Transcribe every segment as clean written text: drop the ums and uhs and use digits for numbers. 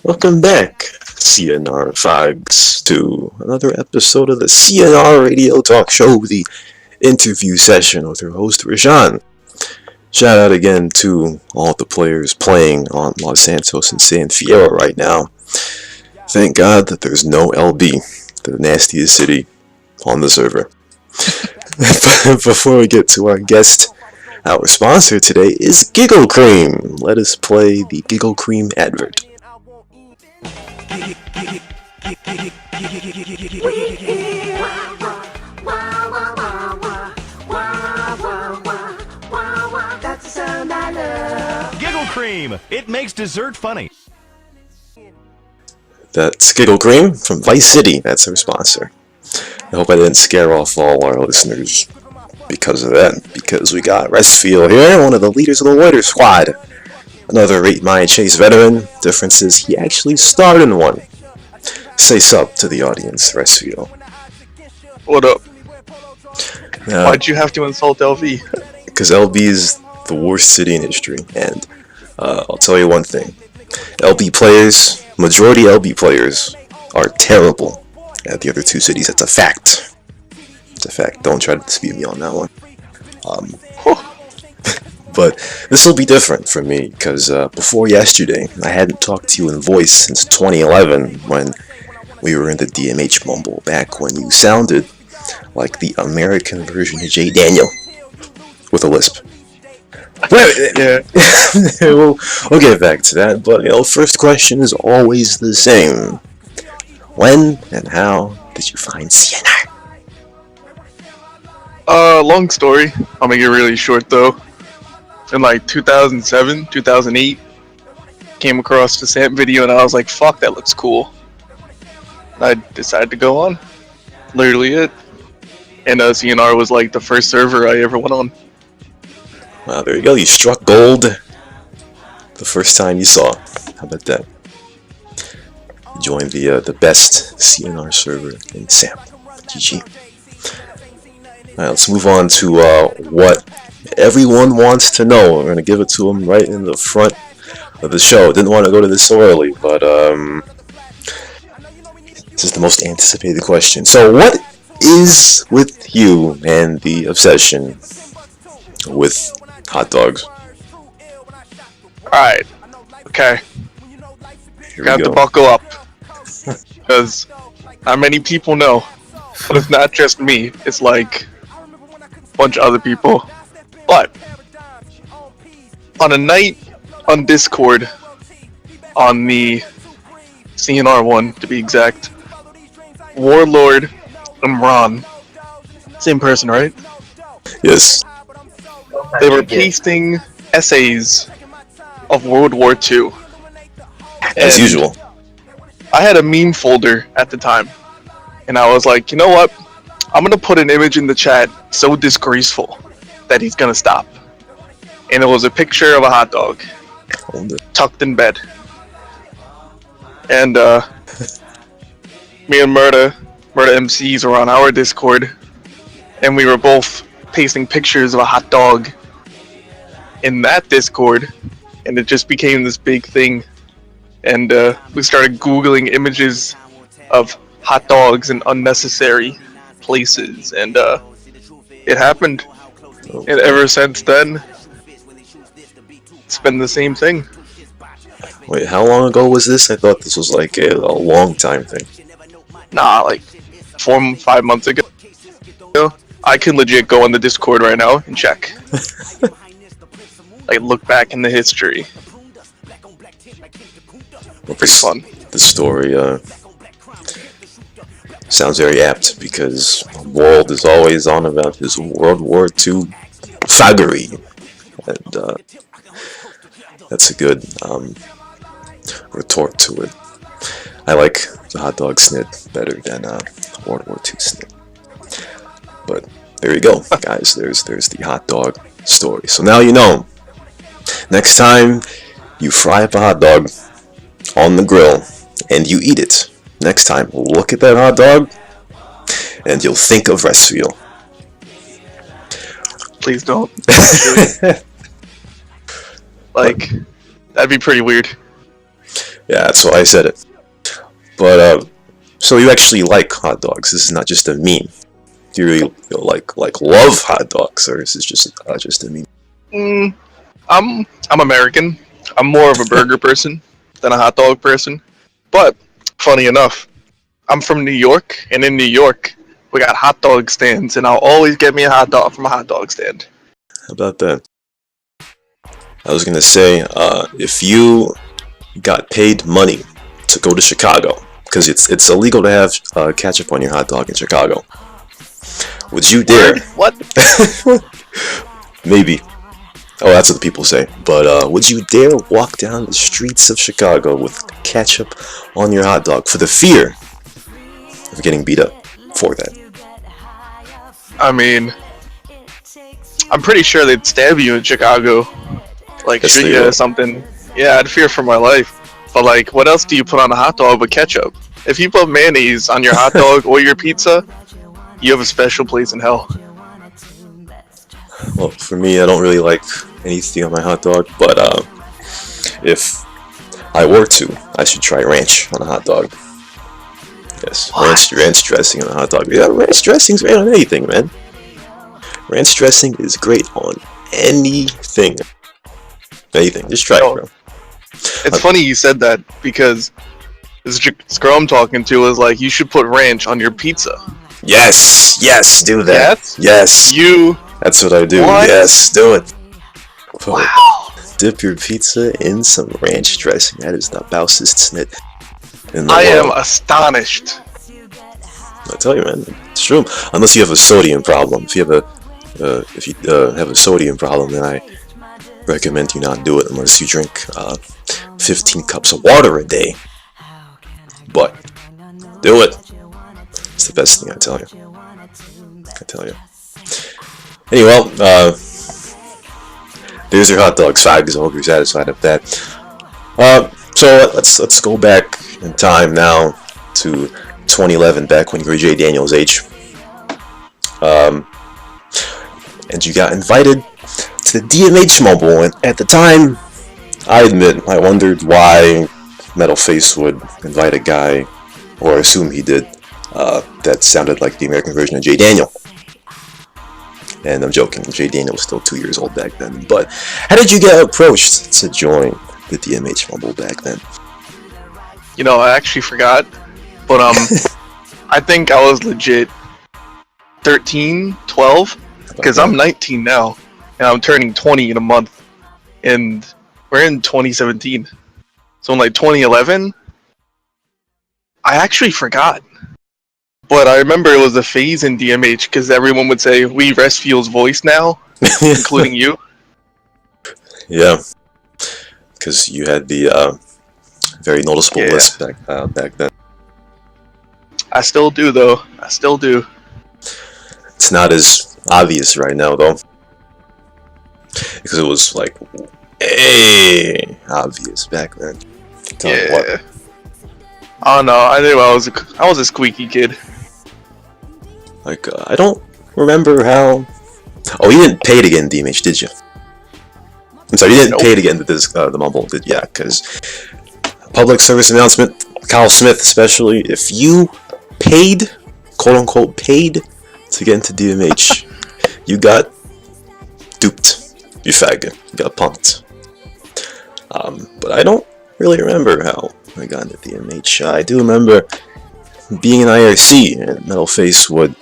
Welcome back, CnR Fogs, to another episode of the CnR Radio Talk Show, the interview session with your host, Rajan. Shout out again to all the players playing on Los Santos and San Fierro right now. Thank God that there's no LB, the nastiest city on the server. Before we get to our guest, our sponsor today is Giggle Cream. Let us play the Giggle Cream advert. Giggle Cream! It makes dessert funny. That's Giggle Cream from Vice City. That's our sponsor. I hope I didn't scare off all our listeners because of that. Because we got ResfieL here, one of the leaders of the Loiter squad. Another Rate My Chase veteran. Difference is he actually starred in one. Say sup to the audience, ResfieL. What up? Why'd you have to insult LV? Because LB is the worst city in history, and I'll tell you one thing. LB players, majority LB players, are terrible at the other two cities. That's a fact. It's a fact. Don't try to dispute me on that one. But this will be different for me, because before yesterday, I hadn't talked to you in voice since 2011, when we were in the DMH mumble, back when you sounded like the American version of Jay Daniel, with a lisp. Yeah. we'll get back to that, but first question is always the same. When and how did you find CnR? Long story. I'll make it really short though. In like 2007, 2008, came across the SAMP video and I was like, fuck, that looks cool. I decided to go on. Literally it. And CnR was like the first server I ever went on. Wow, there you go. You struck gold the first time you saw. How about that? You joined the best CnR server in SAMP. GG. Alright, let's move on to what everyone wants to know. We're going to give it to them right in the front of the show. Didn't want to go to this so early, but this is the most anticipated question. So what is with you and the obsession with hot dogs? Alright. Okay. Here Got we to go. buckle up. Because not many people know. But it's not just me. It's like a bunch of other people. But on a night on Discord, on the CnR one to be exact, Warlord and Ron, same person, right? Yes. They were pasting essays of World War II. As And usual. I had a meme folder at the time, and I was like, you know what? I'm gonna put an image in the chat so disgraceful that he's gonna stop. And it was a picture of a hot dog Hold it. tucked in bed. And me and Murda MCs were on our Discord, and we were both pasting pictures of a hot dog in that Discord, and it just became this big thing. And we started Googling images of hot dogs in unnecessary places, and it happened. And ever since then, it's been the same thing. Wait, how long ago was this? I thought this was like a long time thing. Nah, like 4-5 months ago. I can legit go on the Discord right now and check. Like, look back in the history. Well, Pretty fun. The story sounds very apt, because World is always on about his World War II faggery, and that's a good retort to it. I like the hot dog snit better than World War II snit. But there you go, guys. There's the hot dog story. So now you know. Next time you fry up a hot dog on the grill and you eat it, next time look at that hot dog and you'll think of ResfieL. Please don't. Like, that'd be pretty weird. Yeah, that's why I said it. But so you actually like hot dogs? This is not just a meme. Do you really like love hot dogs, or is this just a meme? Mm, I'm American. I'm more of a burger person than a hot dog person. But funny enough, I'm from New York, and in New York, we got hot dog stands, and I'll always get me a hot dog from a hot dog stand. How about that? I was gonna say, if you got paid money to go to Chicago, because it's illegal to have ketchup on your hot dog in Chicago, would you dare? Word? What? Maybe. Oh, that's what the people say. But would you dare walk down the streets of Chicago with ketchup on your hot dog for the fear of getting beat up for that? I mean, I'm pretty sure they'd stab you in Chicago. Like, Yes, shoot they you will. or something. Yeah, I'd fear for my life. But, like, what else do you put on a hot dog but ketchup? If you put mayonnaise on your hot dog or your pizza, you have a special place in hell. Well, for me, I don't really like anything on my hot dog, but if I were to, I should try ranch on a hot dog. Yes, ranch dressing on a hot dog. Yeah, ranch dressing's great on anything, man. Ranch dressing is great on anything. Anything. Just try it, bro. It's funny you said that because this girl I'm talking to was like, you should put ranch on your pizza. Yes, do that. Yes, You. that's what I do. What? Yes, do it. Wow. Dip your pizza in some ranch dressing. That is the bousest snit in the I am world. astonished. I tell you, man, it's true. Unless you have a sodium problem. If you have a sodium problem, then I recommend you not do it unless you drink 15 cups of water a day. But do it. It's the best thing, I tell you. Anyway, there's your hot dogs, fags. I hope you're satisfied with that. So let's go back in time now to 2011, back when you were Jay Daniels' age. And you got invited to the DMH Mobile, and at the time, I admit, I wondered why Metalface would invite a guy, or assume he did, that sounded like the American version of Jay Daniel. And I'm joking, Jay Daniel was still 2 years old back then. But how did you get approached to join the DMH Mobile back then? You know, I actually forgot, but I think I was legit 13, 12, because I'm 19 now, and I'm turning 20 in a month, and we're in 2017. So in like 2011, I actually forgot. But I remember it was a phase in DMH because everyone would say, we ResfieL's voice now, including you. Yeah, because you had the very noticeable list back then. I still do, though. I still do. It's not as obvious right now, though, because it was like obvious back then. Tell me what. Oh no, I knew I was a squeaky kid. Like, I don't remember how... Oh, you didn't pay to get in DMH, did you? I'm sorry, you didn't pay to get into this, the Mumble, did yeah, because... Public service announcement, Kyle Smith especially, if you paid, quote-unquote, paid to get into DMH, you got duped. You faggot. You got punked. But I don't really remember how I got into DMH. I do remember being in IRC, and Metalface would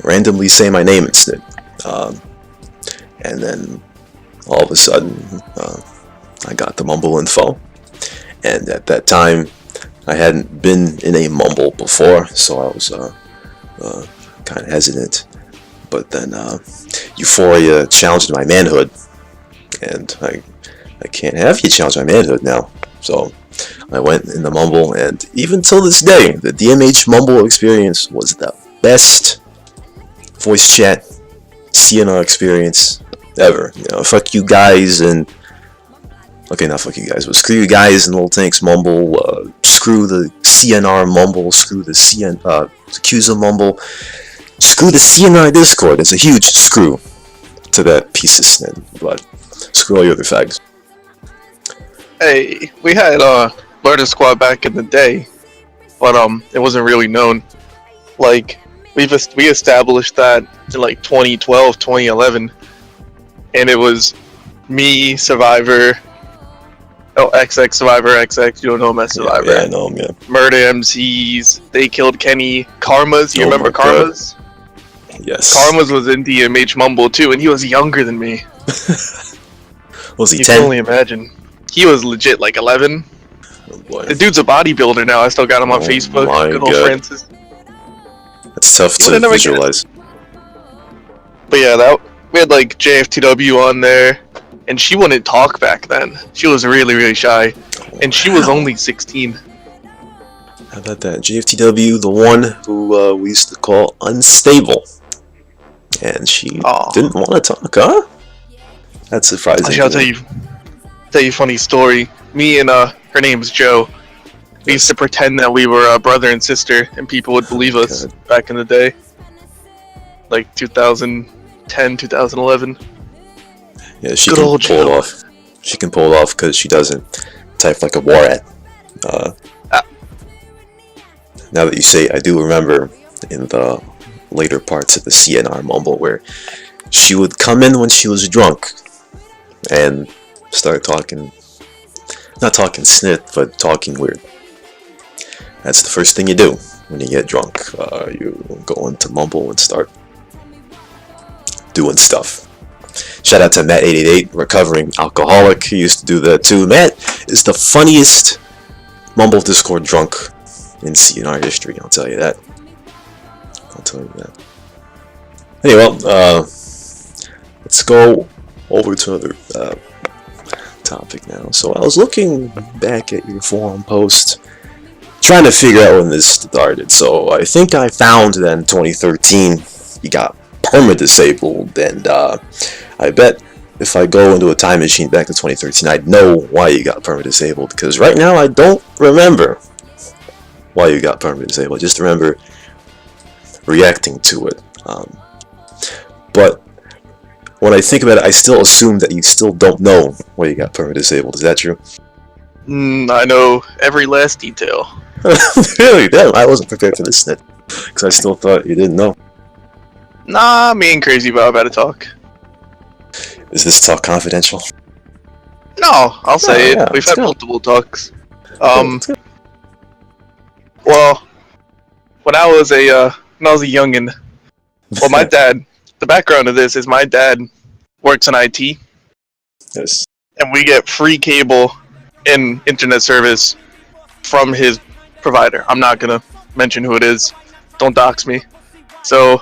randomly say my name instead. And then all of a sudden, I got the Mumble info. And at that time, I hadn't been in a Mumble before, so I was kind of hesitant. But then Euphoria challenged my manhood, and I can't have you challenge my manhood now. So I went in the Mumble, and even till this day, the DMH Mumble experience was the best voice chat CnR experience ever. You know, fuck you guys and... Okay, not fuck you guys, but screw you guys and Little Tanks Mumble, screw the CnR Mumble, screw the Accusa Mumble, screw the CnR Discord. It's a huge screw to that piece of snit, but screw all you other fags. Hey, we had Loiter squad back in the day, but it wasn't really known. Like we established that in like 2012, 2011, and it was me, Survivor, XX Survivor, XX. You don't know him as Survivor. Yeah, I know him. Yeah. Murder MCs. They killed Kenny. Karmas. You remember Karmas? Yes. Karmas was in DMH Mumble too, and he was younger than me. Was he You 10? can only imagine. He was legit like 11. Oh boy. The dude's a bodybuilder now. I still got him on Oh Facebook. my Good old God. Francis. That's tough You to would never visualize. But yeah, we had like JFTW on there, and she wouldn't talk back then. She was really, really shy, and she was only 16. How about that? JFTW, the one who we used to call unstable. And she didn't want to talk, huh? That's surprising. Actually, I'll tell you a funny story. Me and her name's Jo. We used to pretend that we were brother and sister, and people would believe us back in the day. Like 2010, 2011. Yeah, she Good can old pull it Jo. off. She can pull it off because she doesn't type like a war rat. Now that you say, I do remember in the later parts of the CnR Mumble where she would come in when she was drunk and start talking, not talking snit, but talking weird. That's the first thing you do when you get drunk. You go into Mumble and start doing stuff. Shout out to Matt888, recovering alcoholic. He used to do that too. Matt is the funniest Mumble Discord drunk in CnR history, I'll tell you that. Anyway, let's go over to another topic now. So I was looking back at your forum post, trying to figure out when this started. So I think I found that in 2013 you got Permadisabled, and I bet if I go into a time machine back to 2013, I'd know why you got Permadisabled, because right now I don't remember why you got Permadisabled. Just remember reacting to it. But when I think about it, I still assume that you still don't know why you got Permadisabled. Is that true? I know every last detail. Really? Damn, I wasn't prepared for this snit, because I still thought you didn't know. Nah, me and Crazy Bob had to talk. Is this talk confidential? No, I'll say it. Yeah, We've had good. multiple talks. It's good. Well, when I was a youngin', well, my dad. The background of this is my dad works in IT, Yes. and we get free cable and internet service from his provider. I'm not gonna mention who it is. Don't dox me. So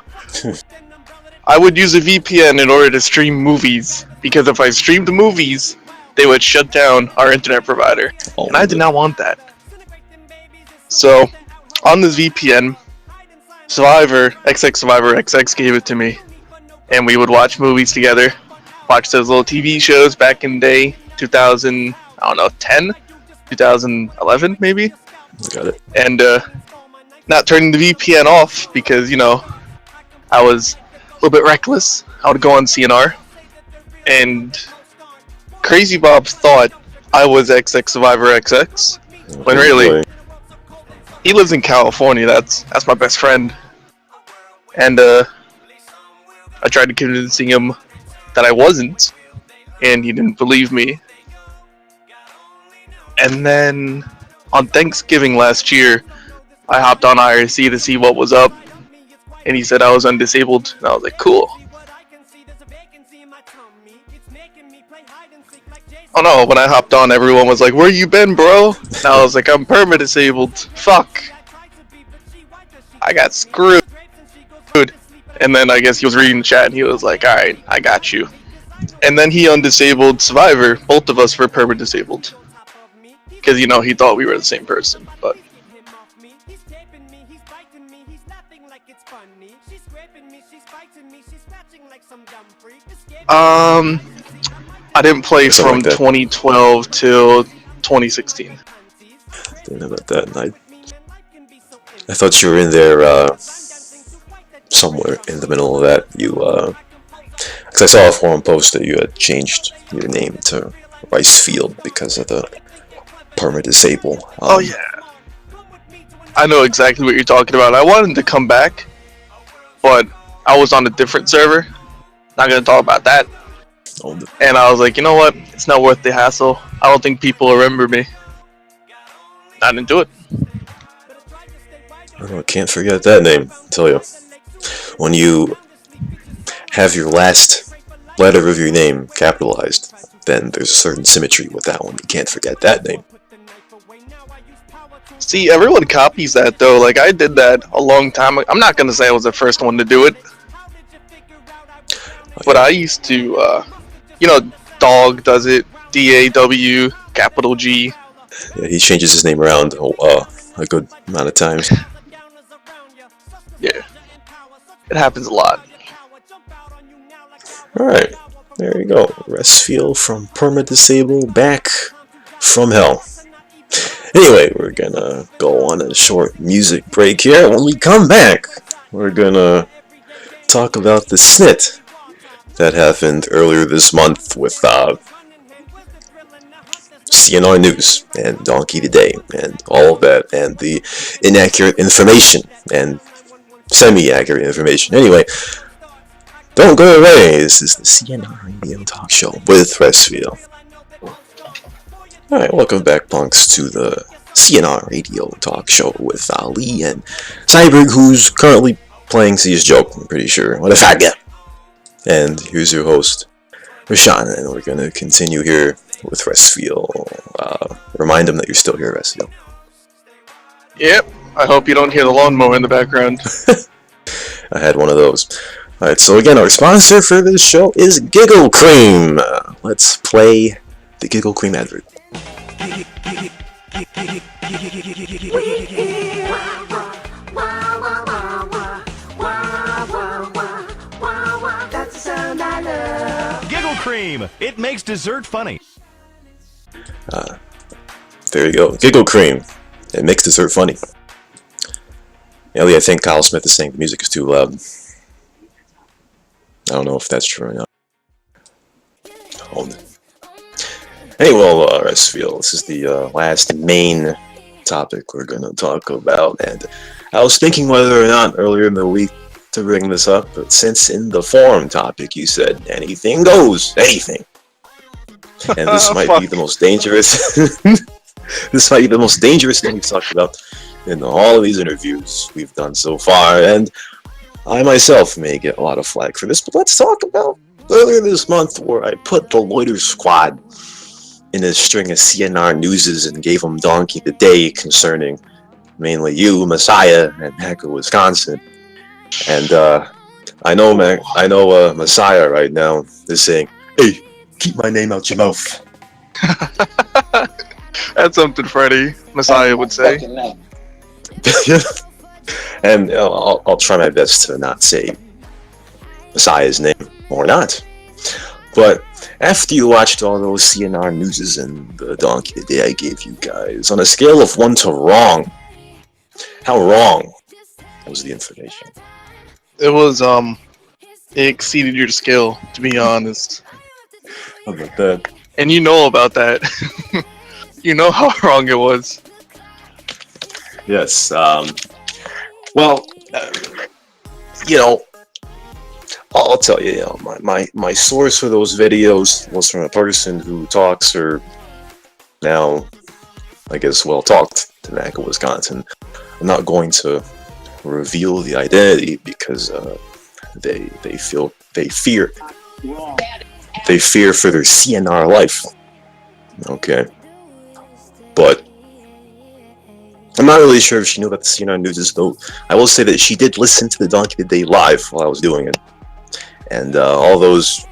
I would use a VPN in order to stream movies, because if I streamed the movies, they would shut down our internet provider, and I did not want that. So on this VPN, Survivor, XX Survivor XX gave it to me, and we would watch movies together, watch those little TV shows back in the day, 2010, 2011 maybe, Got it. and not turning the VPN off because, you know, I was a little bit reckless. I would go on CnR, and Crazy Bob thought I was XX Survivor XX, when really, he lives in California. That's my best friend, and I tried to convince him that I wasn't, and he didn't believe me. And then on Thanksgiving last year, I hopped on IRC to see what was up, and he said I was undisabled, and I was like, cool. Oh no, when I hopped on, everyone was like, where you been, bro? And I was like, I'm perma-disabled. Fuck. I got screwed. And then I guess he was reading the chat, and he was like, alright, I got you. And then he undisabled Survivor. Both of us were perma-disabled. Because, you know, he thought we were the same person, but... I didn't play from like that. 2012 till 2016. Didn't know about that. I thought you were in there somewhere in the middle of that. You, because I saw a forum post that you had changed your name to ResfieL because of the Permadisabled. Oh yeah, I know exactly what you're talking about. I wanted to come back, but I was on a different server. Not gonna talk about that. Oh, And I was like, you know what? It's not worth the hassle. I don't think people remember me. I didn't do it. I can't forget that name. I tell you, when you have your last letter of your name capitalized, then there's a certain symmetry with that one. You can't forget that name. See, everyone copies that though. Like I did that a long time ago. I'm not gonna say I was the first one to do it, but I used to, Dog does it. DAW, capital G. Yeah, he changes his name around a good amount of times. Yeah, it happens a lot. Alright, there you go. ResfieL from Permadisabled back from hell. Anyway, we're gonna go on a short music break here. When we come back, we're gonna talk about the snit that happened earlier this month with CnR News and Donkey Today and all of that, and the inaccurate information and semi-accurate information. Anyway, don't go away. This is the CnR Radio Talk Show with ResfieL. Alright, welcome back, punks, to the CnR Radio Talk Show with Ali and Cyberg, who's currently playing C's Joke, I'm pretty sure. What a faggot! And here's your host, Rashawn, and we're gonna continue here with ResfieL. Remind them that you're still here, ResfieL. Yep. I hope you don't hear the lawnmower in the background. I had one of those. Alright, so again, our sponsor for this show is Giggle Cream. Let's play the Giggle Cream advert. Giggle Cream. It makes dessert funny. There you go. Giggle Cream. It makes dessert funny. Ellie, I think Kyle Smith is saying the music is too loud. I don't know if that's true or not. Hold it. Anyway, well, ResfieL, this is the last main topic we're going to talk about, and I was thinking whether or not earlier in the week to bring this up, but since in the forum topic you said anything goes, anything, and this might be the most dangerous. This might be the most dangerous thing we've talked about in all of these interviews we've done so far, and I myself may get a lot of flack for this, but let's talk about earlier this month where I put the Loiter squad in a string of CnR newses and gave them Donkey Today concerning mainly you, Messiah, and Hacker, Wisconsin. And I know Messiah right now is saying, "Hey, keep my name out your mouth." That's something Freddie Messiah would say. And I'll try my best to not say Messiah's name or not. But after you watched all those CnR newses and the Donkey Today I gave you guys, on a scale of 1 to wrong, how wrong was the information? It was it exceeded your skill, to be honest. How about that? And you know about that. You know how wrong it was. Yes. Well, I'll tell you, my source for those videos was from a person who talks, or now, I guess, talked to Naka, Wisconsin. I'm not going to reveal the identity because they fear for their CnR life. Okay, but I'm not really sure if she knew about the CnR news, though. I will say that she did listen to the Donkey Today live while I was doing it. And all those,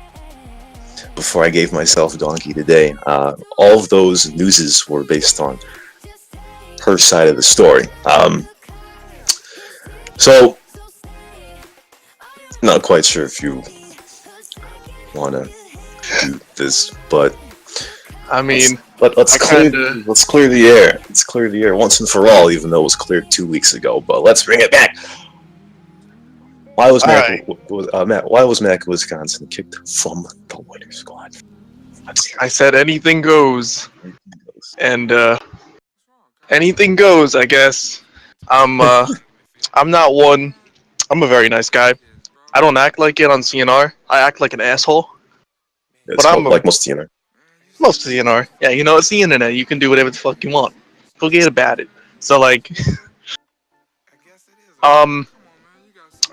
before I gave myself Donkey Today, all of those newses were based on her side of the story. So, not quite sure if you want to do this, but I mean, let's clear the air. Let's clear the air once and for all, even though it was cleared 2 weeks ago. But let's bring it back. Why was Mac, Wisconsin kicked from the Loiter squad? I said anything goes, and Anything goes, I guess. I'm I'm not one. I'm a very nice guy. I don't act like it on CNR. I act like an asshole. It's But I'm called a, like most CnR. most CNR. Yeah, you know, it's the internet. You can do whatever the fuck you want. Forget about it. So like, um,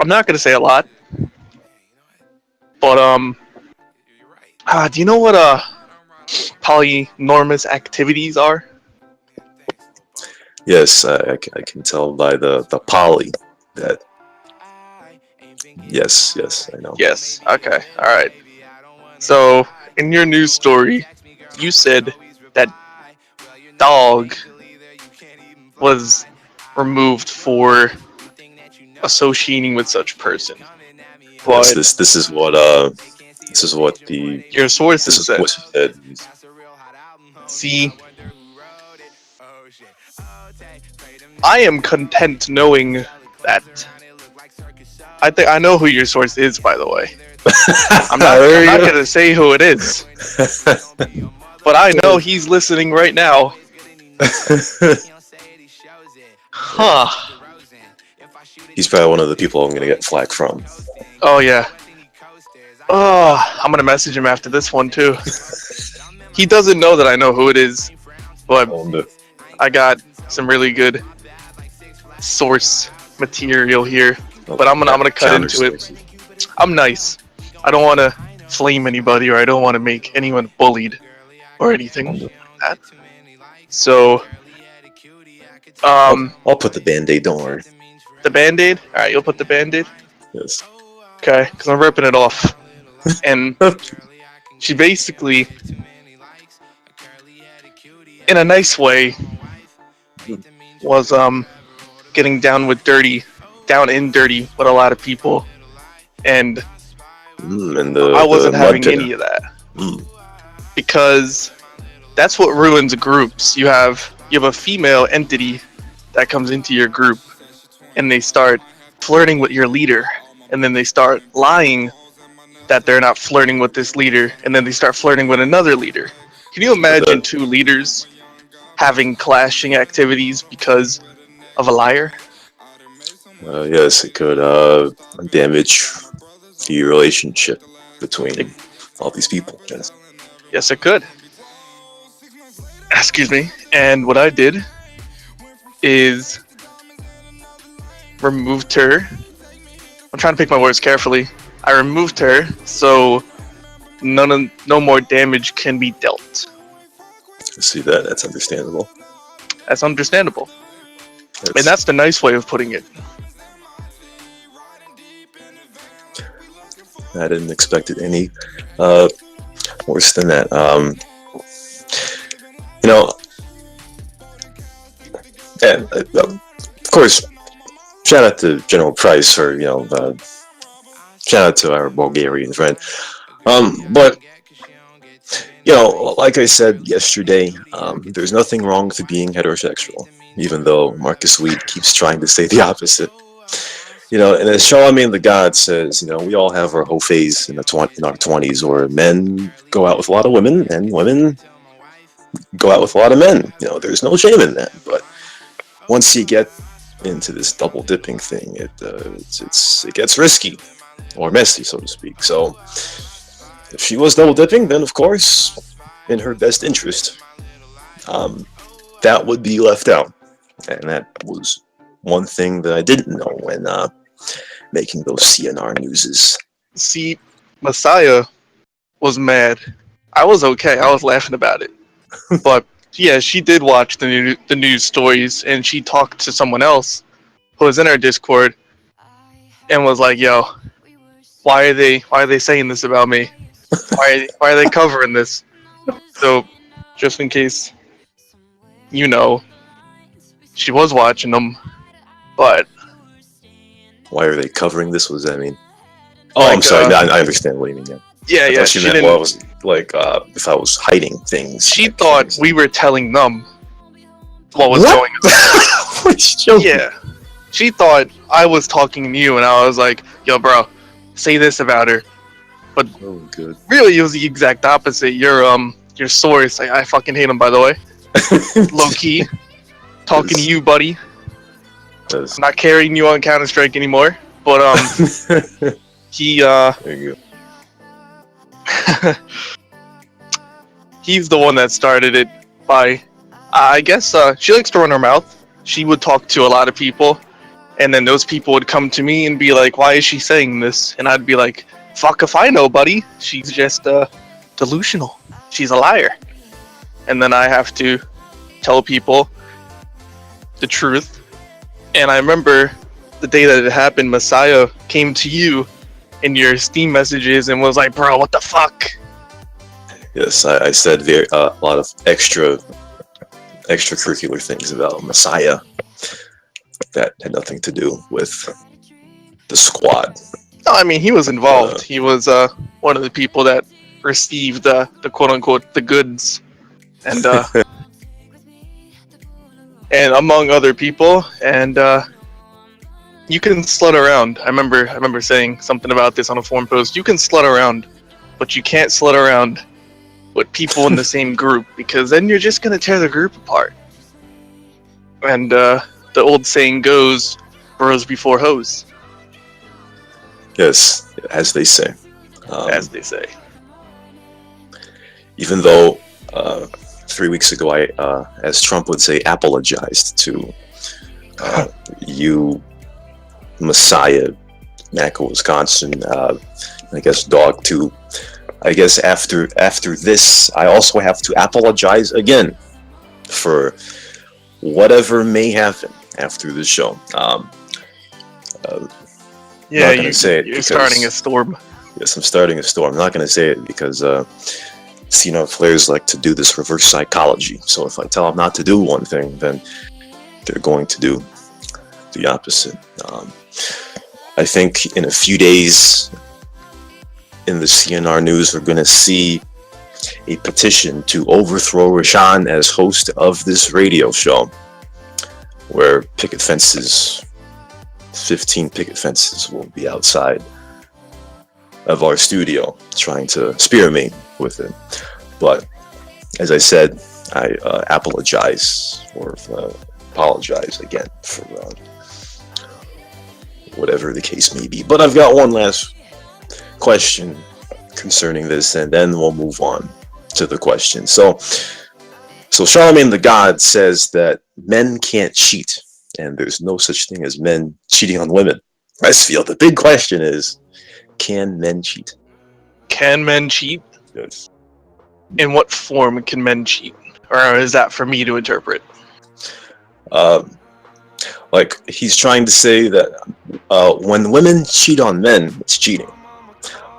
I'm not gonna say a lot, but do you know what polynormous activities are? Yes, I can tell by the poly that. Yes, I know. Yes. Okay. All right. So in your news story, you said that dog was removed for associating with such person, Yes, but this is what the your this sources is said. what she said. See, I am content knowing that. I think I know who your source is, by the way. I'm not. I'm There not you gonna say who it is, but I know he's listening right now. go. Huh. He's probably one of the people I'm gonna get flack from. Oh yeah. Oh, I'm gonna message him after this one too. He doesn't know that I know who it is, but Oh, no. I got some really good source material here. But I'm gonna cut Counter into it. sources. I'm nice. I don't want to flame anybody, or I don't want to make anyone bullied or anything like that. So, I'll put the band-aid, don't worry. the band-aid. All right, you'll put the band-aid. Yes. Okay, because I'm ripping it off. And she basically, in a nice way, was getting down in dirty with a lot of people, and And I the wasn't mud having pit. any of that because that's what ruins groups. You have a female entity that comes into your group, and they start flirting with your leader, and then they start lying that they're not flirting with this leader, and then they start flirting with another leader. Can you imagine two leaders having clashing activities because of a liar? Yes, it could damage the relationship between all these people. Yes. Yes, it could. Excuse me. And what I did is removed her. I'm trying to pick my words carefully. I removed her so no more damage can be dealt. I see that. That's understandable. That's understandable. And that's the nice way of putting it. I didn't expect it any worse than that. You know, and of course, shout out to General Price for shout out to our Bulgarian friend. But like I said yesterday, there's nothing wrong with being heterosexual, even though Marcus Weed keeps trying to say the opposite. And as Charlemagne the God says, we all have our whole phase in our 20s, where men go out with a lot of women, and women go out with a lot of men. There's no shame in that. But once you get into this double dipping thing, it gets risky or messy, so to speak. So if she was double dipping, then of course, in her best interest, that would be left out, and that was one thing that I didn't know when making those CnR newses. See, Messiah was mad. I was okay. I was laughing about it. But yeah, she did watch the news stories, and she talked to someone else who was in our Discord and was like, "Yo, why are they saying this about me? Why are they covering this?" So, just in case, she was watching them, but why are they covering this? What does that mean? Oh, I'm sorry. I understand what you mean. Yeah, I yeah. thought she meant what was like if I was hiding things. She thought we were telling them what was going on. Yeah. She thought I was talking to you, and I was like, "Yo, bro, say this about her." But good. Really, it was the exact opposite. Your source, I fucking hate him, by the way. Low key. talking to you, buddy. I'm Yes. not carrying you on Counter-Strike anymore, but he There you go. he's the one that started it by, I guess, she likes to run her mouth. She would talk to a lot of people, and then those people would come to me and be like, why is she saying this? And I'd be like, fuck if I know, buddy. She's just delusional. She's a liar. And then I have to tell people the truth. And I remember the day that it happened, Messiah came to you in your Steam messages and was like, bro, what the fuck? Yes, I said a lot of extracurricular things about Messiah that had nothing to do with the squad. No, I mean, he was involved. He was one of the people that received the quote-unquote the goods. And and among other people, and you can slut around. I remember saying something about this on a forum post. You can slut around, but you can't slut around with people in the same group, because then you're just gonna tear the group apart. And the old saying goes, bros before hoes. Yes, as they say. As they say. Even though 3 weeks ago I, as Trump would say, apologized to you, Messiah, Macco, Wisconsin, I guess Dog too. I guess after this, I also have to apologize again for whatever may happen after the show. Yeah, you're starting a storm. Yes, I'm starting a storm. I'm not going to say it because CnR players like to do this reverse psychology. So if I tell them not to do one thing, then they're going to do the opposite. I think in a few days in the CnR news, we're going to see a petition to overthrow Rashawn as host of this radio show, where 15 picket fences will be outside of our studio trying to spear me with it. But as I said, I apologize again for whatever the case may be. But I've got one last question concerning this, and then we'll move on to the question. So Charlemagne the God says that men can't cheat, and there's no such thing as men cheating on women. ResfieL, the big question is, can men cheat? Can men cheat? Yes. In what form can men cheat? Or is that for me to interpret? Like, he's trying to say that when women cheat on men, it's cheating.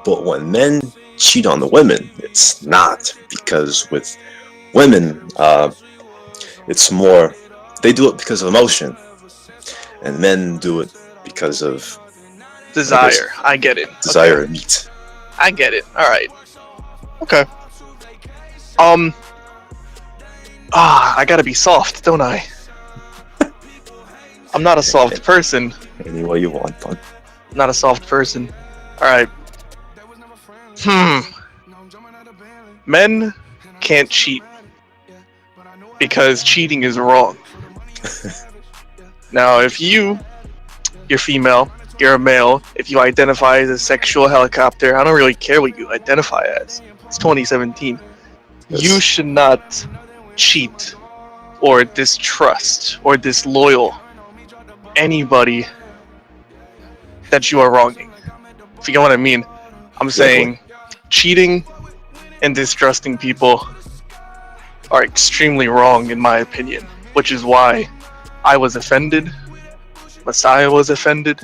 But when men cheat on the women, it's not. Because with women, it's more, they do it because of emotion. And men do it because of desire. I get it. Desire and meat. I get it. Alright. Okay. I gotta be soft, don't I? I'm not a soft person. Any way you want, bud. I'm not a soft person. Alright. Men can't cheat because cheating is wrong. Now, if you're female, you're a male, if you identify as a sexual helicopter, I don't really care what you identify as. It's 2017. Yes. You should not cheat or distrust or disloyal anybody that you are wronging. If you know what I mean. I'm saying cheating and distrusting people are extremely wrong in my opinion, which is why I was offended. Messiah was offended.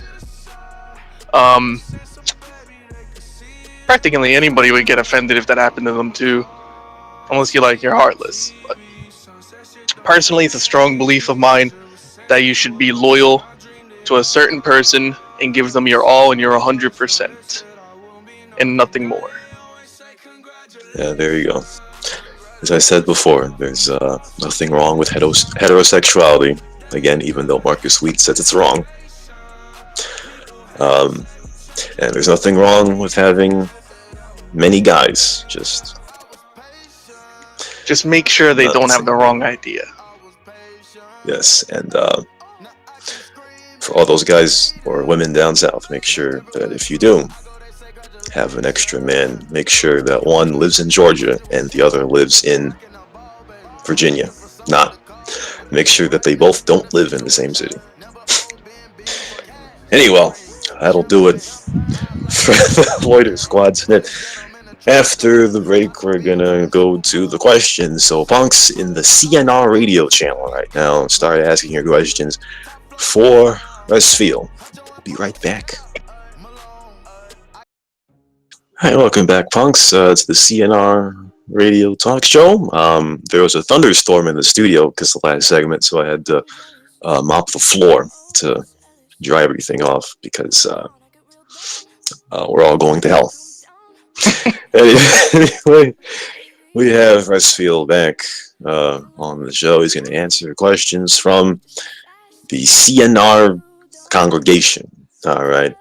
Practically anybody would get offended if that happened to them too, unless you're heartless. But personally, it's a strong belief of mine that you should be loyal to a certain person and give them your all and your 100%, and nothing more. Yeah, there you go. As I said before, there's nothing wrong with heterosexuality. Again, even though Marcus Wheat says it's wrong. And there's nothing wrong with having many guys. Just make sure they don't have the wrong idea. Yes, and for all those guys or women down south, make sure that if you do have an extra man, make sure that one lives in Georgia and the other lives in Virginia. Make sure that they both don't live in the same city. Anyway, that'll do it for the Loiter Squad tonight. After the break, we're gonna go to the questions. So, punks in the CnR radio channel right now, start asking your questions for ResfieL. We'll be right back. Hi, welcome back, punks. It's the CnR radio talk show. There was a thunderstorm in the studio because the last segment, so I had to mop the floor to dry everything off because we're all going to hell. Anyway, we have ResfieL back on the show. He's going to answer questions from the CnR congregation. All right.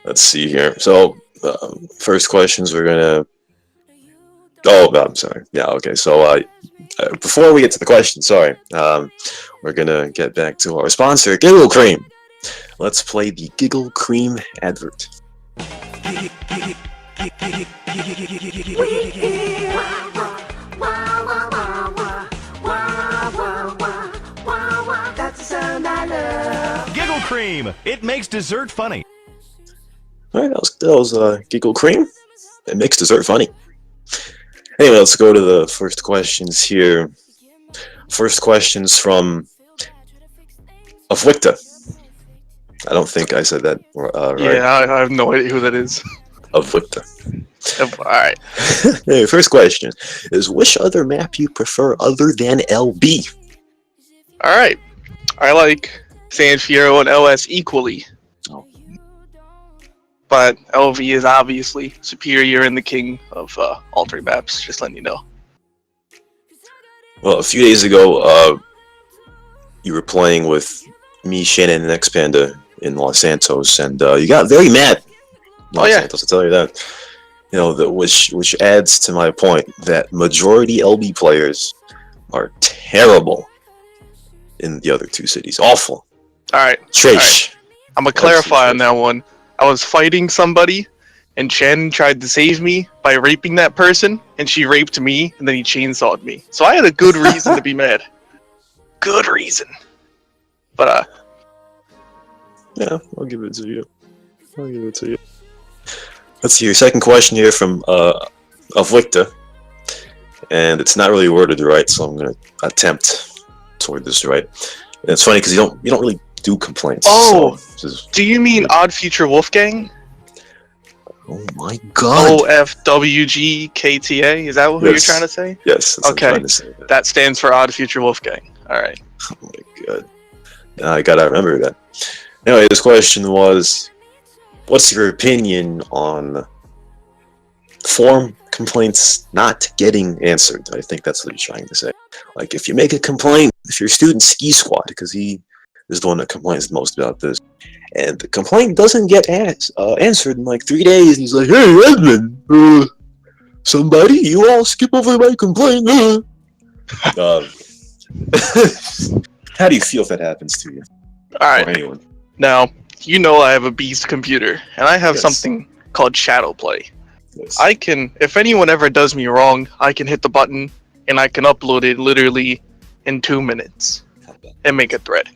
Let's see here. So, first questions we're going to... Oh, I'm sorry. Yeah, okay. So, before we get to the question, sorry, we're going to get back to our sponsor, Giggle Cream. Let's play the Giggle Cream advert. Giggle Cream. It makes dessert funny. All right, that was Giggle Cream. It makes dessert funny. Anyway, let's go to the first questions here. First questions from Afflicta. I don't think I said that right. Yeah, I have no idea who that is. Afflicta. Alright. Hey, first question is, which other map you prefer other than LB? Alright. I like San Fierro and LS equally. Oh. But LV is obviously superior and the king of all three maps, just letting you know. Well, a few days ago, you were playing with me, Shannon, and X Panda in Los Santos, and you got very mad. Santos, I'll tell you that. You know, which adds to my point that majority LB players are terrible in the other two cities. Awful. Alright. Trash. I'm gonna clarify on that one. I was fighting somebody, and Shannon tried to save me by raping that person, and she raped me, and then he chainsawed me. So I had a good reason to be mad. Good reason. But, yeah, I'll give it to you. Let's see your second question here from Afflicta. And it's not really worded right, so I'm going to attempt to word this right. And it's funny because you don't really do complaints. Oh! So do you mean Odd Future Wolfgang? Oh my god! OFWGKTA? Is that who you're trying to say? Yes, that's okay. What I'm trying to say. That stands for Odd Future Wolfgang. Alright. Oh my god. Now I gotta remember that. Anyway, this question was, what's your opinion on forum complaints not getting answered? I think that's what he's trying to say. Like, if you make a complaint, if your student Ski Squad, because he is the one that complains the most about this, and the complaint doesn't get answered in like 3 days, and he's like, hey, Edmund, somebody, you all skip over my complaint. How do you feel if that happens to you? Alright. Or anyone? Now, you know I have a beast computer, and I have something called Shadow Play. Yes. I can, if anyone ever does me wrong, I can hit the button, and I can upload it literally in 2 minutes, and make a thread.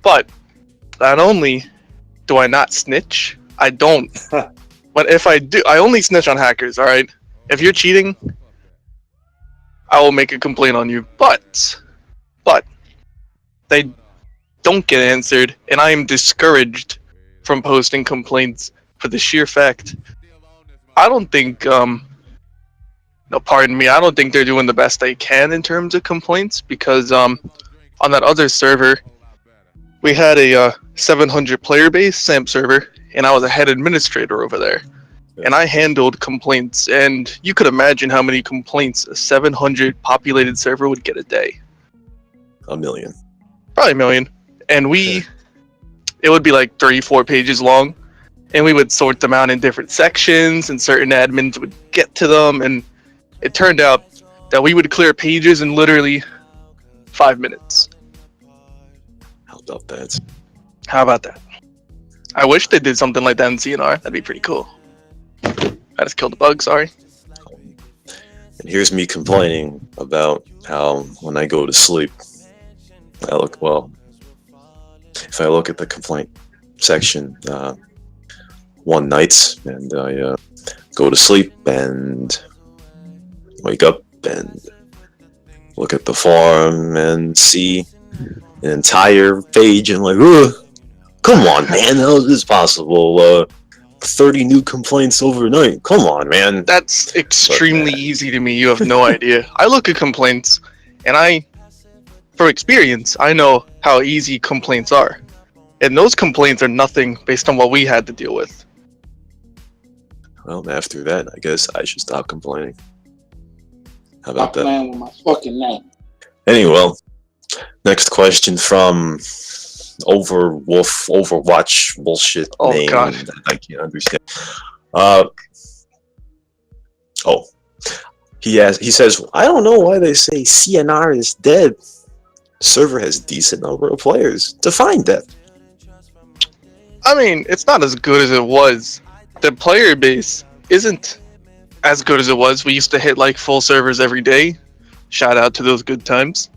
But, not only do I not snitch, I don't. But if I do, I only snitch on hackers, alright? If you're cheating, I will make a complaint on you. But, they don't get answered, and I am discouraged from posting complaints for the sheer fact I don't think, no, pardon me, I don't think they're doing the best they can in terms of complaints, because on that other server, we had a 700 player base SAMP server, and I was a head administrator over there. And I handled complaints, and you could imagine how many complaints a 700 populated server would get a day. 1 million. Probably 1 million. And it would be like 3-4 pages long, and we would sort them out in different sections, and certain admins would get to them, and it turned out that we would clear pages in literally 5 minutes. How about that? How about that? I wish they did something like that in CnR. That'd be pretty cool. I just killed the bug, sorry. And here's me complaining about how when I go to sleep, I look, well, if I look at the complaint section one night and I go to sleep and wake up and look at the forum and see an entire page and like, ugh, come on, man, how is this possible? 30 new complaints overnight. Come on, man. That's extremely easy to me. You have no idea. I look at complaints, and from experience, I know how easy complaints are. And those complaints are nothing based on what we had to deal with. Well, after that, I guess I should stop complaining. How about Stop playing with my fucking name. Anyway, next question from Overwatch bullshit name God. that I can't understand. He says, I don't know why they say CnR is dead. Server has decent number of players. Define that. I mean, it's not as good as it was. The player base isn't as good as it was. We used to hit like full servers every day. Shout out to those good times.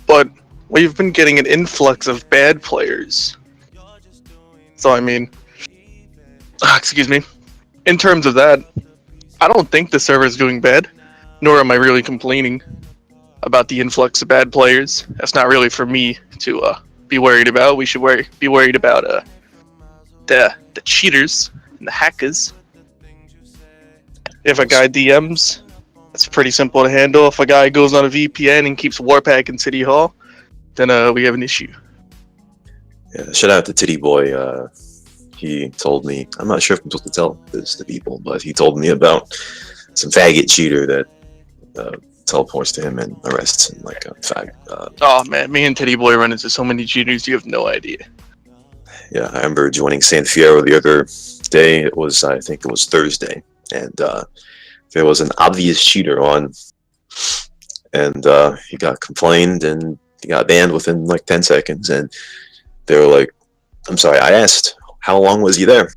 But we've been getting an influx of bad players. So, I mean, excuse me. In terms of that, I don't think the server is doing bad, nor am I really complaining about the influx of bad players. That's not really for me to be worried about. We should be worried about the cheaters and the hackers. If a guy DMs, that's pretty simple to handle. If a guy goes on a VPN and keeps Warpack in City Hall, then we have an issue. Yeah, shout out to Titty Boy. He told me, I'm not sure if I'm supposed to tell this to people, but he told me about some faggot cheater that teleports to him and arrests him like a fag. Oh man, me and Titty Boy run into so many cheaters, you have no idea. Yeah, I remember joining San Fierro the other day. I think it was Thursday, and there was an obvious cheater on, and he got complained and he got banned within like 10 seconds. And they were like, I'm sorry, I asked, how long was he there?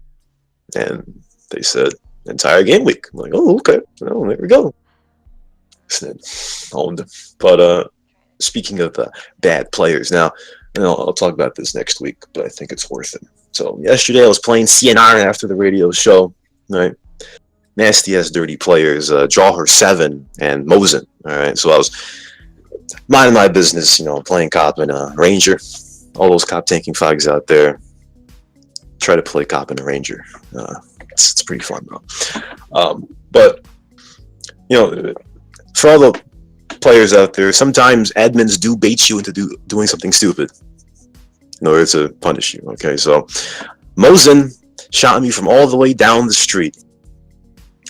And they said, entire game week. I'm like, oh, okay. Well, there we go. But speaking of bad players, now, I'll talk about this next week, but I think it's worth it. So yesterday I was playing CnR after the radio show, right? Nasty ass dirty players, Jawher 7 and Mosin. All right, so I was minding my business, playing cop and ranger. All those cop tanking fags out there, try to play cop and a ranger. It's pretty fun, bro. But for all the players out there, sometimes admins do bait you into doing something stupid in order to punish you. Okay, so Mosin shot me from all the way down the street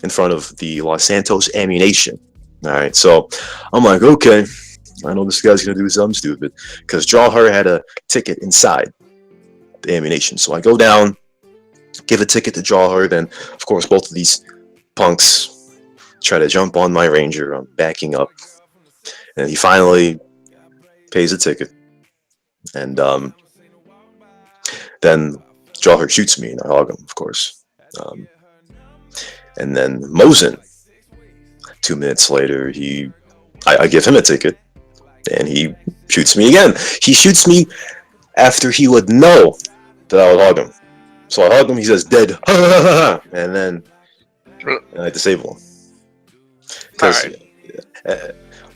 in front of the Los Santos ammunition. All right, so I'm like, okay, I know this guy's gonna do something stupid because Jawher had a ticket inside the ammunition. So I go down, give a ticket to Jawher. Then, of course, both of these punks try to jump on my ranger. I'm backing up, and he finally pays a ticket. And then Jawher shoots me, and I hog him, of course. And then Mosin, 2 minutes later, I give him a ticket, and he shoots me again. He shoots me after he would know that I would hog him. So I hug him, he says, dead, and then I disable him.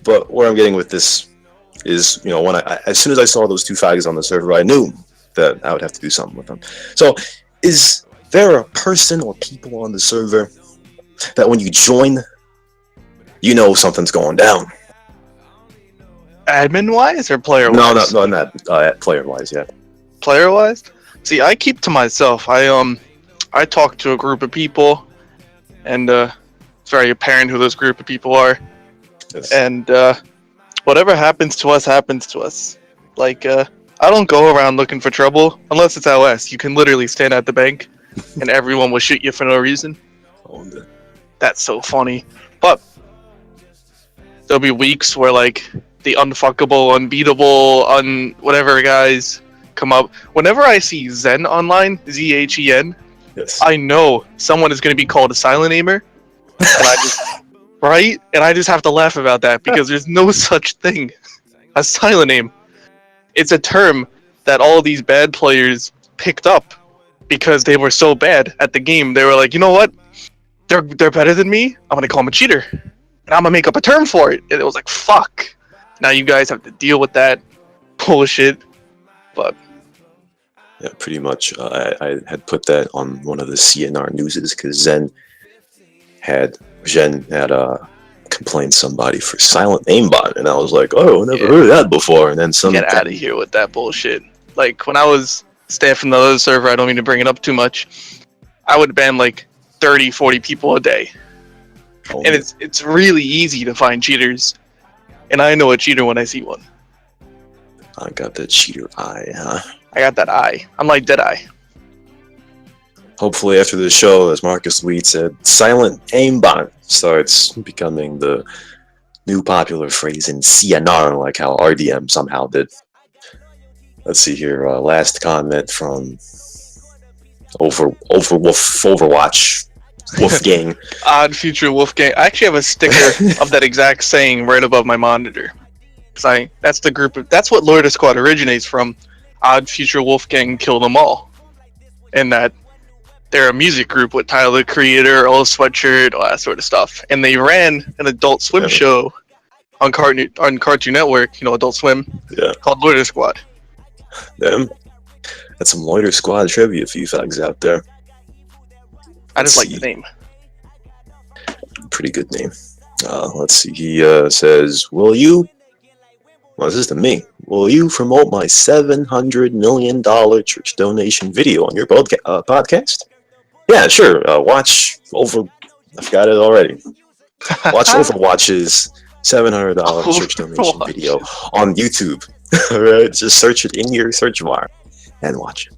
But where I'm getting with this is, when as soon as I saw those two faggots on the server, I knew that I would have to do something with them. So, is there a person or people on the server that when you join, something's going down? Admin-wise or player-wise? No, not player-wise, yeah. Player-wise? See, I keep to myself. I talk to a group of people, and it's very apparent who those group of people are. Yes. And whatever happens to us, happens to us. Like, I don't go around looking for trouble, unless it's LS. You can literally stand at the bank, and everyone will shoot you for no reason. That's so funny. But there'll be weeks where, like, the unfuckable, unbeatable, whatever guys come up. Whenever I see Zen online, Zhen, Yes. I know someone is going to be called a silent aimer, and I just right, and I just have to laugh about that because there's no such thing as silent aim. It's a term that all these bad players picked up because they were so bad at the game. They were like, you know what? They're better than me. I'm gonna call them a cheater, and I'm gonna make up a term for it. And it was like, fuck. Now you guys have to deal with that bullshit. But Yeah, pretty much. I had put that on one of the CnR newses because Jen had complained somebody for silent aimbot, and I was like, oh, I never heard of that before. And then get out of here with that bullshit. Like when I was staffing the other server, I don't mean to bring it up too much, I would ban like 30, 40 people a day. And it's really easy to find cheaters. And I know a cheater when I see one. I got that cheater eye, huh? I got that eye. I'm like Deadeye. Hopefully after the show, as Marcus Weed said, silent aimbot starts becoming the new popular phrase in CnR, like how RDM somehow did. Let's see here. Last comment from Overwatch Wolfgang. Odd Future Wolfgang. I actually have a sticker of that exact saying right above my monitor. That's the group of, that's what Loiter Squad originates from. Odd Future Wolfgang Kill Them All. And that they're a music group with Tyler the Creator, Old Sweatshirt, all that sort of stuff. And they ran an Adult Swim show on Cartoon Network, Adult Swim, called Loiter Squad. Damn. That's some Loiter Squad trivia for you fags out there. I just like the name. Pretty good name. Let's see. He says, well, this is to me. Will you promote my $700 million church donation video on your podcast? Yeah, sure. Watch over. I forgot it already. Watch Overwatch's $700 church donation video on YouTube. Alright, just search it in your search bar and watch it.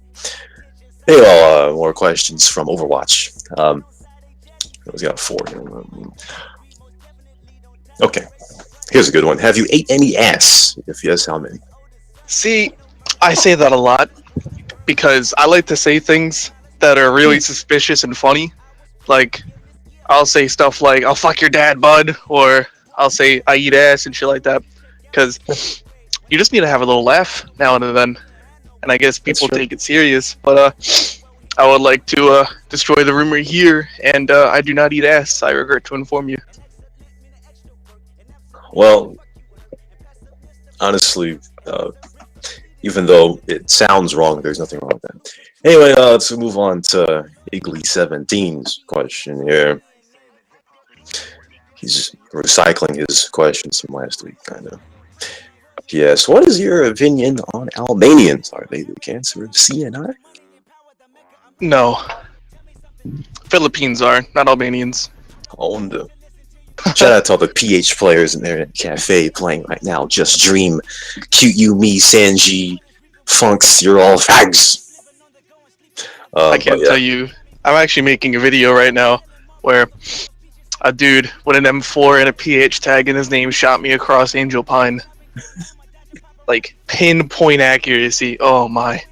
Hey, more questions from Overwatch. We got 4 here. Okay, here's a good one. Have you ate any ass? If yes, how many? See, I say that a lot because I like to say things that are really suspicious and funny. Like, I'll say stuff like, I'll fuck your dad, bud, or I'll say, I eat ass and shit like that. Because you just need to have a little laugh now and then. And I guess people take it serious. But I would like to destroy the rumor here, and I do not eat ass. I regret to inform you. Well, honestly, even though it sounds wrong, there's nothing wrong with that. Anyway, let's move on to Iggly17's question here. He's recycling his questions from last week, kind of. He asks, what is your opinion on Albanians? Are they the cancer of CnR? No. Philippines are, not Albanians. Owned. Shout out to all the PH players in their cafe playing right now. Just Dream, Cute You, Me, Sanji, Funks, you're all fags. I can't tell you. I'm actually making a video right now where a dude with an M4 and a PH tag in his name shot me across Angel Pine. Like, pinpoint accuracy. Oh my.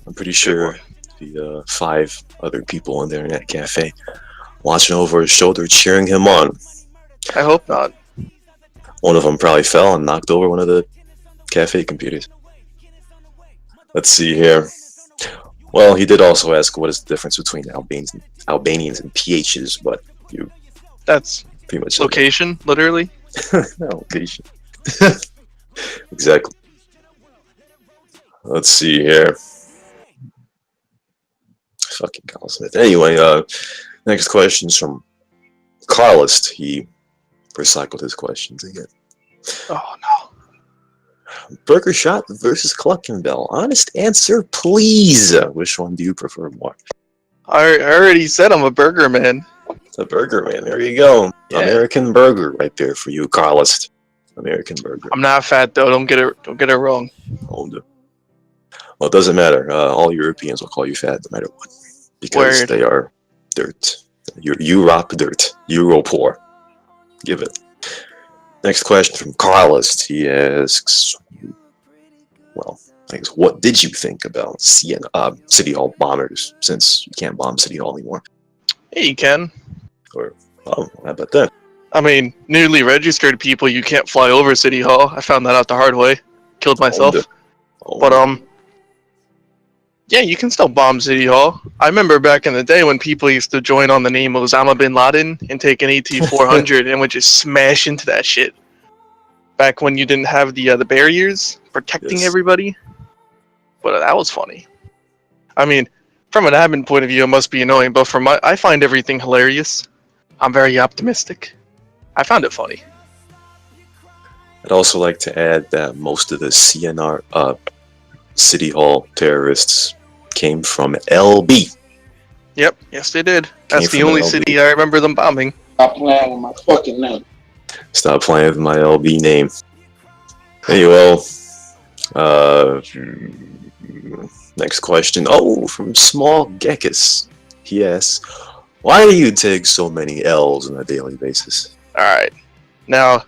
I'm pretty sure the 5 other people in the internet cafe watching over his shoulder, cheering him on. I hope not. One of them probably fell and knocked over one of the cafe computers. Let's see here. Well, he did also ask what is the difference between Albanians and PHs, but you... That's pretty much location, literally. Location. Exactly. Let's see here. Fucking Carl Smith. Anyway, next question's from Carlist. He recycled his questions again. Oh no. Burger Shot versus Cluckenbell. Honest answer, please. Which one do you prefer more? I already said I'm a burger man. The Burger Man. There you go. Yeah. American Burger right there for you, Carlist. American Burger. I'm not fat though. Don't get it wrong. Well, it doesn't matter. All Europeans will call you fat no matter what, because they are dirt. You rock dirt. Euro poor. Give it. Next question from Carlos. He asks, well, I guess, what did you think about City Hall bombers, since you can't bomb City Hall anymore? Yeah, you can. Or, oh, how about that? I mean, newly registered people, you can't fly over City Hall. I found that out the hard way. Killed myself. But, yeah, you can still bomb City Hall. I remember back in the day when people used to join on the name of Osama bin Laden and take an AT-400 and would just smash into that shit. Back when you didn't have the barriers protecting everybody. But that was funny. I mean, from an admin point of view, it must be annoying, but I find everything hilarious. I'm very optimistic. I found it funny. I'd also like to add that most of the CnR City Hall terrorists came from LB. Yep, yes they did. That's the only city I remember them bombing. Stop playing with my fucking name. Stop playing with my LB name. Anyway, next question. Oh, from Small Gekkus. He asks, why do you take so many L's on a daily basis? Alright. Now,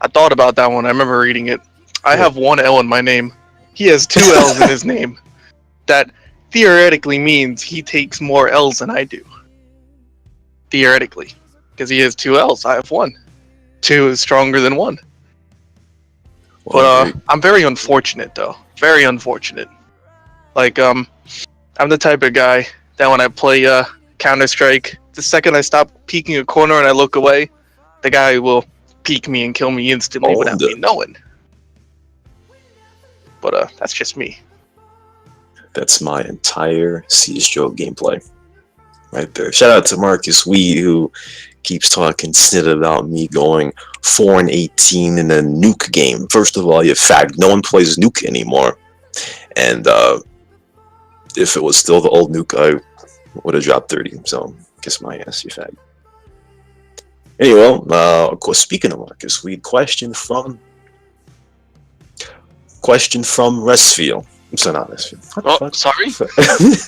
I thought about that one. I remember reading it. I have one L in my name. He has two L's in his name. That theoretically means he takes more L's than I do. Theoretically. Because he has two L's. I have one. Two is stronger than one. Well, But I'm very unfortunate, though. Very unfortunate. Like, I'm the type of guy that when I play Counter-Strike, the second I stop peeking a corner and I look away, the guy will peek me and kill me instantly without me knowing. But that's just me. That's my entire CSGO gameplay. Right there. Shout out to Marcus Weed, who keeps talking shit about me going 4-18 in a nuke game. First of all, you fag, no one plays nuke anymore. And if it was still the old nuke, I would have dropped 30. So, kiss my ass, you fag. Anyway, of course, speaking of Marcus Weed, question from ResfieL. I'm sorry, not ResfieL. Sorry?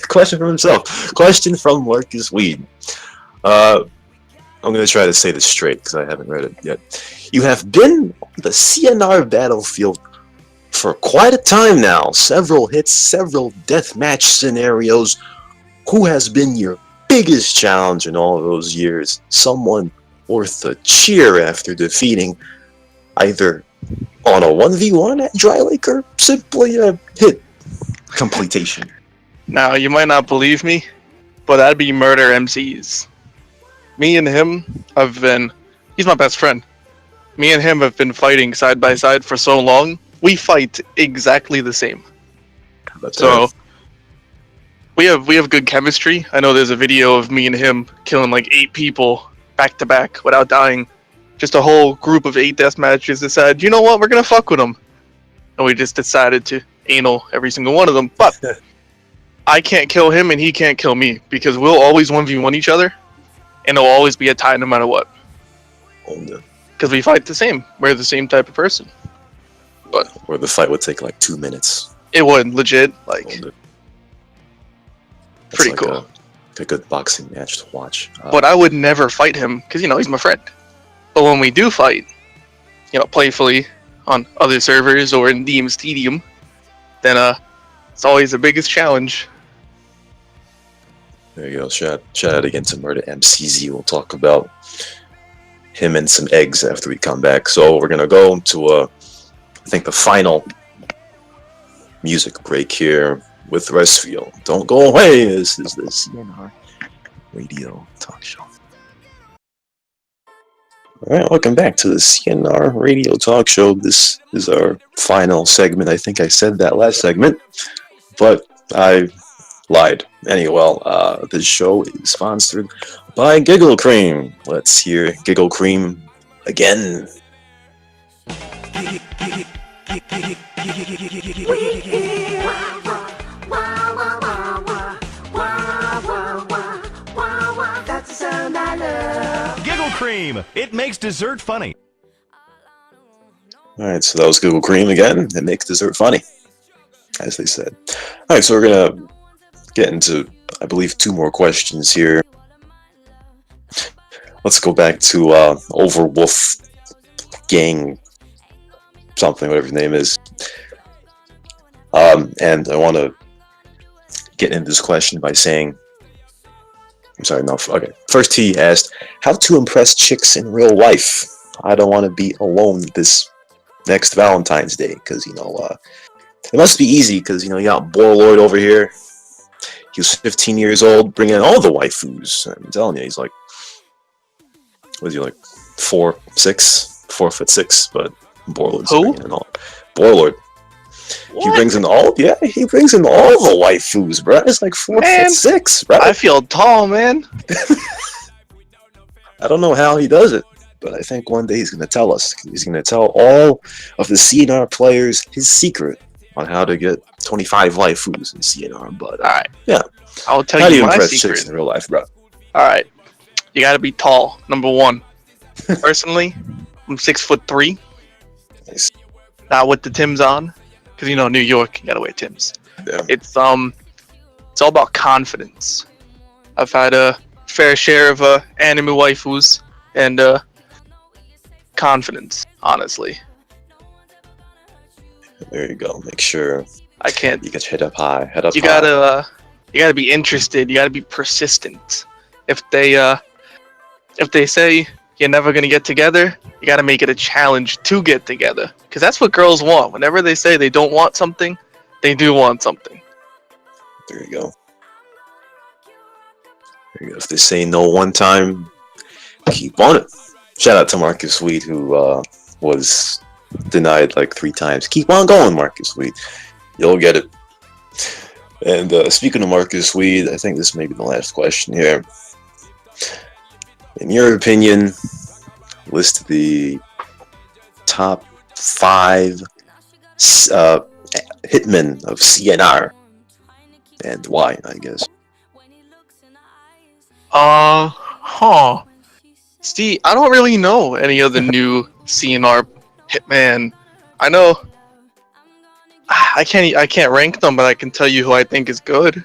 Question from himself. Question from Marcus Weed. I'm going to try to say this straight because I haven't read it yet. You have been on the CnR battlefield for quite a time now. Several hits, several deathmatch scenarios. Who has been your biggest challenge in all of those years? Someone worth a cheer after defeating either on a 1v1 at Dry Lake or simply a hit completion. Now, you might not believe me, but that'd be Murder MCs. Me and him have been... He's my best friend. Me and him have been fighting side by side for so long. We fight exactly the same. So, we have good chemistry. I know there's a video of me and him killing like 8 people back to back without dying. Just a whole group of 8 death matches decided, you know what, we're gonna fuck with them. And we just decided to anal every single one of them. But I can't kill him and he can't kill me because we'll always 1v1 each other. And it'll always be a tie no matter what. Because we fight the same. We're the same type of person. But or the fight would take like 2 minutes. It would, legit. Like, pretty like cool. A good boxing match to watch. But I would never fight him because, you know, he's my friend. But when we do fight, you know, playfully on other servers or in DM Stadium, then it's always the biggest challenge. There you go. Shout out again to Murder MCZ. We'll talk about him and some eggs after we come back. So we're gonna go to I think the final music break here with ResfieL. Don't go away. This is the CnR Radio Talk Show. All right, welcome back to the CnR Radio Talk Show. This is our final segment. I think I said that last segment, but I lied. Anyway, this show is sponsored by Giggle Cream. Let's hear Giggle Cream again. That's the sound I love. Giggle Cream. It makes dessert funny. Alright, so that was Giggle Cream again. It makes dessert funny, as they said. Alright, so we're gonna get into, I believe, 2 more questions here. Let's go back to Overwolf gang something, whatever his name is. And I want to get into this question by saying, I'm sorry, no, okay. First he asked, how to impress chicks in real life? I don't want to be alone this next Valentine's Day, because, it must be easy, because, you got Borloid over here. He was 15 years old, bringing in all the waifus. I'm telling you, he's like, what is he, like 4'6", but Borloid's bringing in all. Borloid. He brings in all, he brings in all the waifus, bro. It's like 4'6", bro. I feel tall, man. I don't know how he does it, but I think one day he's going to tell us. He's going to tell all of the CnR players his secret on how to get 25 waifus in CnR. But alright, yeah, I'll tell how do you you my impress secret. chicks in real life, bro? Alright, you gotta be tall. Number one. Personally, I'm 6'3". Nice. Not with the Timbs on, because New York, you gotta wear Timbs. Yeah. It's all about confidence. I've had a fair share of anime waifus and confidence, honestly. There you go. Make sure I can't. you get your head up high. You gotta be interested. You gotta be persistent. If they say you're never gonna get together, you gotta make it a challenge to get together. Because that's what girls want. Whenever they say they don't want something, they do want something. There you go. There you go. If they say no one time, keep on it. Shout out to Marcus Sweet, who was denied like 3 times. Keep on going, Marcus Sweet. You'll get it. And speaking of Marcus Sweet, I think this may be the last question here. In your opinion, list the top 5 hitmen of CnR. And why, I guess. See, I don't really know any of the new CnR hitman. I know I can't rank them, but I can tell you who I think is good.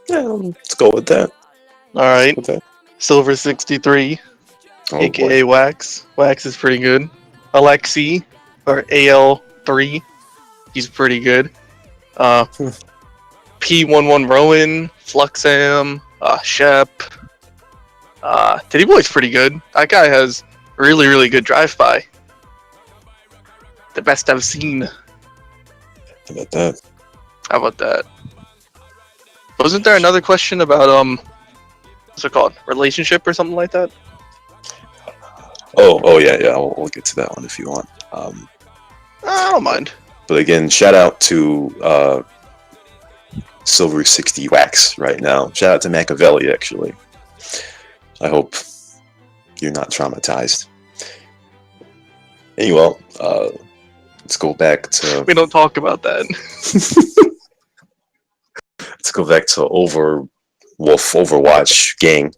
Yeah, let's go with that. All right, Okay. Silver 63, aka Boy. Wax. Wax is pretty good. Alexi, or AL3, he's pretty good. P11 Rowan, Fluxam, Shep. Titty Boy's pretty good. That guy has really, really good drive-by. The best I've seen. How about that? How about that? Wasn't there another question about what's it called? Relationship or something like that? Oh yeah. We'll get to that one if you want. I don't mind. But again, shout out to Silver 60 Wax right now. Shout out to Machiavelli, actually. I hope you're not traumatized. Anyway, let's go back to... We don't talk about that. Let's go back to Overwatch gang.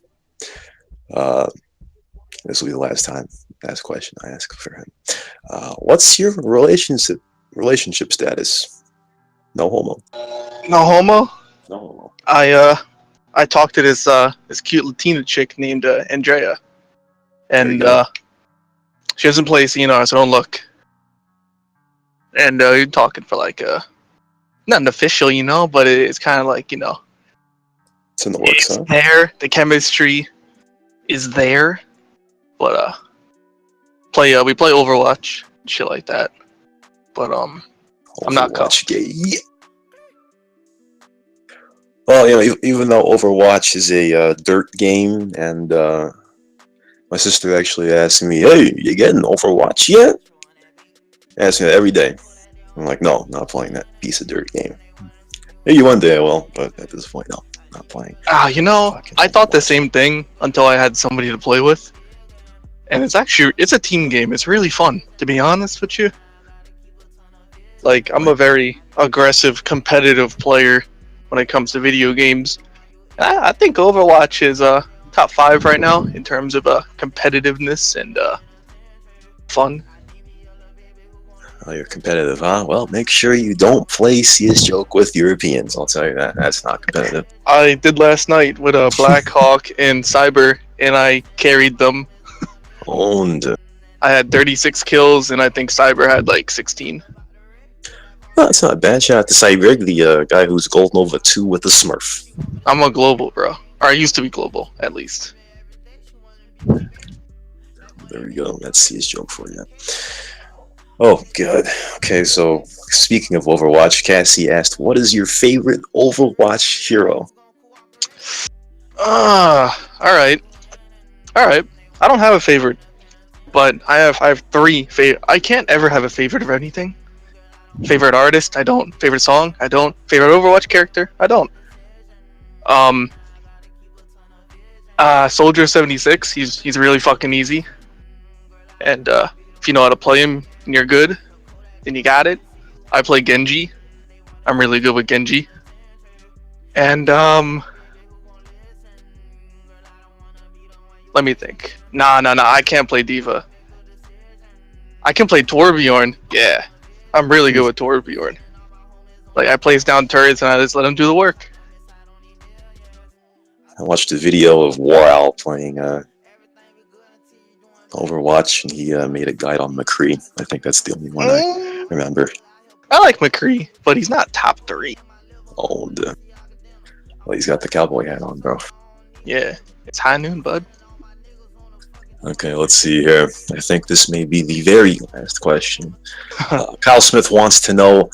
This will be the last question I ask for him. What's your relationship status? No homo. No homo? No homo. I talked to this cute Latina chick named Andrea, and she doesn't play CnR, so don't look. And you're talking for like not an official, but it's kind of like It's in the works, huh? there. The chemistry is there, but we play Overwatch, shit like that. But I'm not Overwatch gay. Well, even though Overwatch is a dirt game, and my sister actually asked me, "Hey, you getting Overwatch yet?" Asks me that every day. I'm like, "No, not playing that piece of dirt game." Maybe one day I will, but at this point, no, not playing. I thought the same thing until I had somebody to play with, and it's a team game. It's really fun, to be honest with you. Like, I'm a very aggressive, competitive player when it comes to video games. I think Overwatch is top 5 right now in terms of competitiveness and fun. Oh, you're competitive, huh? Well, make sure you don't play CS Joke with Europeans. I'll tell you that. That's not competitive. I did last night with a Blackhawk and Cyber, and I carried them. Owned. I had 36 kills, and I think Cyber had like 16. Oh, that's not bad. Shout out to Cyberg, the guy who's Gold Nova 2 with the Smurf. I'm a global, bro. Or I used to be global, at least. There we go. Let's see his joke for you. Oh, good. Okay, so speaking of Overwatch, Cassie asked, what is your favorite Overwatch hero? Alright. Alright. I don't have a favorite, but I have three favorite. I can't ever have a favorite of anything. Favorite artist? I don't. Favorite song? I don't. Favorite Overwatch character? I don't. Soldier 76. He's really fucking easy. And if you know how to play him and you're good, then you got it. I play Genji. I'm really good with Genji. And let me think. Nah. I can't play Diva. I can play Torbjorn. Yeah, I'm really good with Torbjorn. Like I place down turrets and I just let him do the work. I watched a video of Warowl playing Overwatch, and he made a guide on McCree. I think that's the only one I remember. I like McCree, but he's not top 3. Oh, well, he's got the cowboy hat on, bro. Yeah, it's high noon, bud. Okay, let's see here. I think this may be the very last question. Kyle Smith wants to know,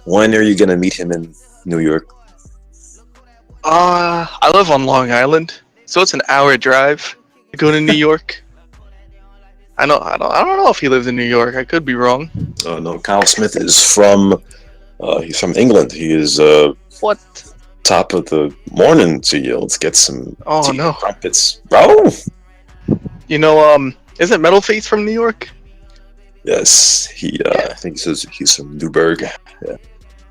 when are you going to meet him in New York? I live on Long Island, so it's an hour drive to go to New York. I don't know if he lives in New York. I could be wrong. Oh no, Kyle Smith is from he's from England. He is What? top of the morning to you. Let's get some trumpets, bro. You know, isn't Metalface from New York? Yes, I think he says he's from Newburgh.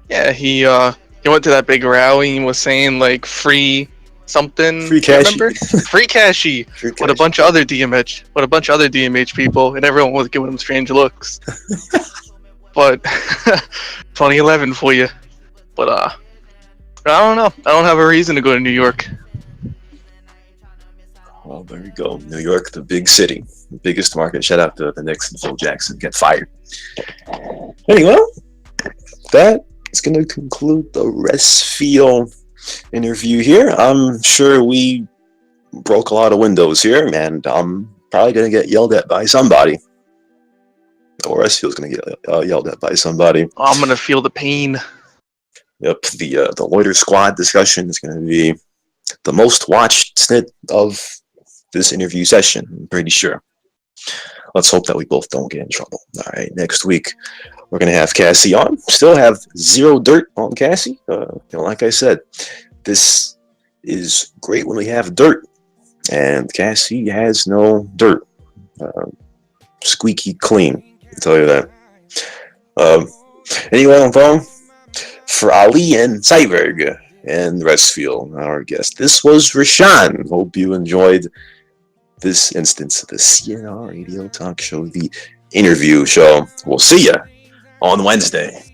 Yeah, he went to that big rally and was saying like free something. Free cashy. Remember? Free cashy. With a bunch of other DMH people, and everyone was giving him strange looks. But 2011 for you. But I don't know. I don't have a reason to go to New York. Well, there you go. New York, the big city, the biggest market. Shout out to the Knicks and Phil Jackson. Get fired. Anyway, that is going to conclude the ResfieL interview here. I'm sure we broke a lot of windows here, and I'm probably going to get yelled at by somebody. Or ResfieL's going to get yelled at by somebody. I'm going to feel the pain. Yep, the Loiter squad discussion is going to be the most watched snit of this interview session, I'm pretty sure. Let's hope that we both don't get in trouble. All right, next week we're going to have Cassie on. Still have zero dirt on Cassie. Like I said, this is great when we have dirt, and Cassie has no dirt. Squeaky clean, I'll tell you that. Anyway, on phone, for Ali and Cyberg and ResfieL, our guest, this was Rashawn. Hope you enjoyed this instance of the CnR Radio Talk Show, the interview show. We'll see you on Wednesday.